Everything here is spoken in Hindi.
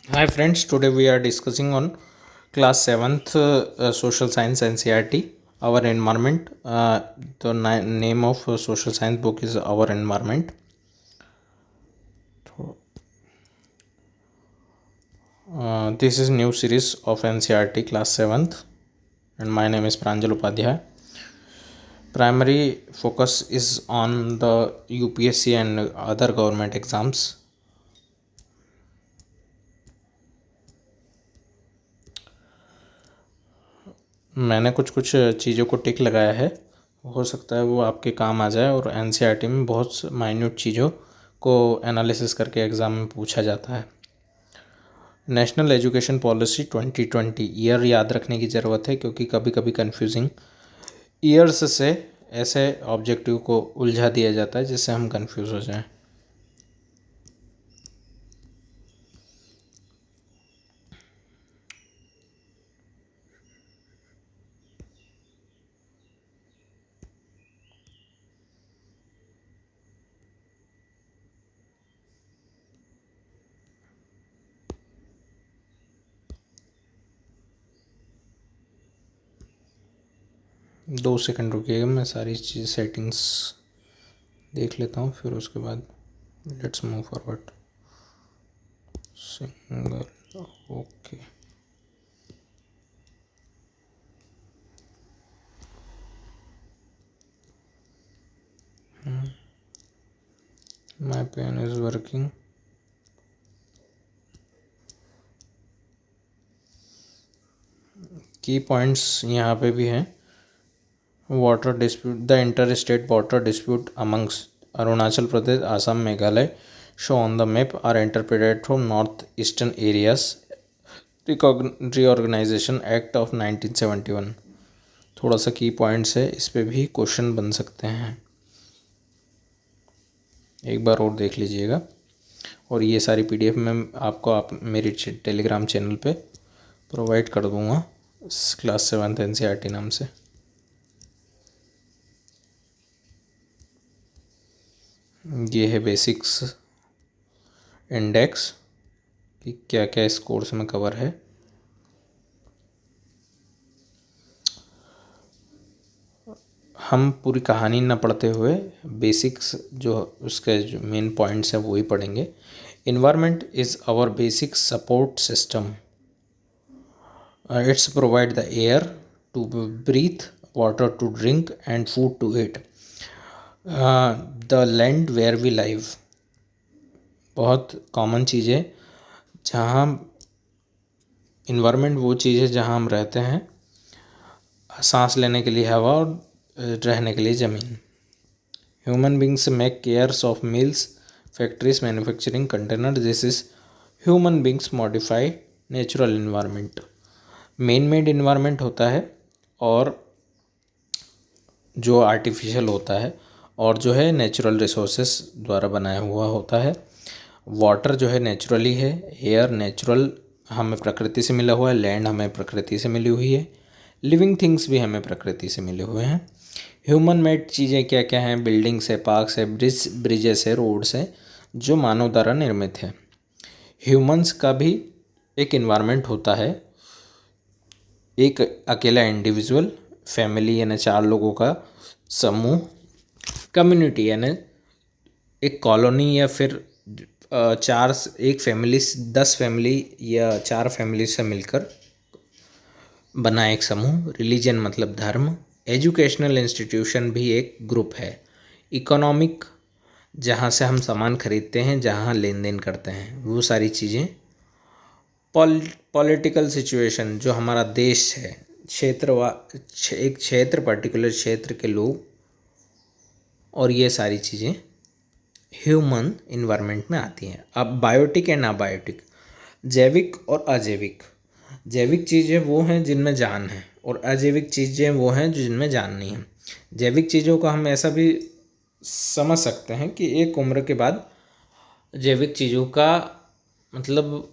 Hi friends, today we are discussing on class 7th social science NCERT, our environment. The name of social science book is Our Environment. This is new series of NCERT class 7th and my name is Pranjal Upadhyay. Primary focus is on the UPSC and other government exams. मैंने कुछ कुछ चीज़ों को टिक लगाया है, हो सकता है वो आपके काम आ जाए। और एनसीईआरटी में बहुत माइन्यूट चीज़ों को एनालिसिस करके एग्ज़ाम में पूछा जाता है। नेशनल एजुकेशन पॉलिसी 2020 ईयर याद रखने की ज़रूरत है, क्योंकि कभी कभी कन्फ्यूजिंग ईयर्स से ऐसे ऑब्जेक्टिव को उलझा दिया जाता है जिससे हम कन्फ्यूज़ हो जाएं। दो सेकंड रुकिएगा, मैं सारी चीज़ सेटिंग्स देख लेता हूँ, फिर उसके बाद let's move forward. Single okay. My pen is working. की पॉइंट्स यहाँ पे भी हैं। Water dispute, the inter state water dispute amongst Arunachal Pradesh, Assam, Meghalaya show on the map are interpreted from north eastern areas reorganisation act of 1971। थोड़ा सा की पॉइंट्स है, इस पे भी क्वेश्चन बन सकते हैं, एक बार और देख लीजिएगा। और ये सारी पीडीएफ मैं आप मेरी टेलीग्राम चैनल पे प्रोवाइड कर दूँगा क्लास 7th एनसीईआरटी नाम से। ये है बेसिक्स इंडेक्स कि क्या क्या इस कोर्स में कवर है। हम पूरी कहानी न पढ़ते हुए बेसिक्स जो उसके जो मेन पॉइंट्स हैं वो ही पढ़ेंगे। Environment is our basic support system. It's provide the air to breathe, water to drink and food to eat, the land where we live. बहुत कॉमन चीज़ें, जहाँ इन्वायरमेंट वो चीज़ है जहाँ हम रहते हैं, सांस लेने के लिए हवा और रहने के लिए ज़मीन। Human beings make cares of mills, factories, manufacturing container, this is human beings modify natural environment. Main made environment होता है और जो आर्टिफिशियल होता है, और जो है नेचुरल रिसोर्सेस द्वारा बनाया हुआ होता है। वाटर जो है नेचुरली है, एयर नेचुरल हमें प्रकृति से मिला हुआ है, लैंड हमें प्रकृति से मिली हुई है, लिविंग थिंग्स भी हमें प्रकृति से मिले हुए हैं। ह्यूमन मेड चीज़ें क्या क्या हैं? बिल्डिंग्स है, पार्क्स है, ब्रिजेस है, रोड्स है, जो मानव द्वारा निर्मित है। ह्यूमंस का भी एक इन्वायरमेंट होता है, एक अकेला इंडिविजुअल, फैमिली यानी 4 लोगों का समूह, कम्युनिटी यानी एक कॉलोनी, या फिर एक फैमिली, 10 फैमिली या 4 फैमिली से मिलकर बना एक समूह। रिलीजन मतलब धर्म। एजुकेशनल इंस्टीट्यूशन भी एक ग्रुप है। इकोनॉमिक, जहाँ से हम सामान खरीदते हैं, जहाँ लेन देन करते हैं, वो सारी चीज़ें। पॉलिटिकल सिचुएशन, जो हमारा देश है, एक क्षेत्र, पर्टिकुलर क्षेत्र के लोग, और ये सारी चीज़ें ह्यूमन इन्वायरमेंट में आती हैं। अब बायोटिक एंड अबायोटिक, जैविक और अजैविक। जैविक चीज़ें वो हैं जिनमें जान है, और अजैविक चीज़ें वो हैं जिनमें जान नहीं है। जैविक चीज़ों को हम ऐसा भी समझ सकते हैं कि एक उम्र के बाद जैविक चीज़ों का मतलब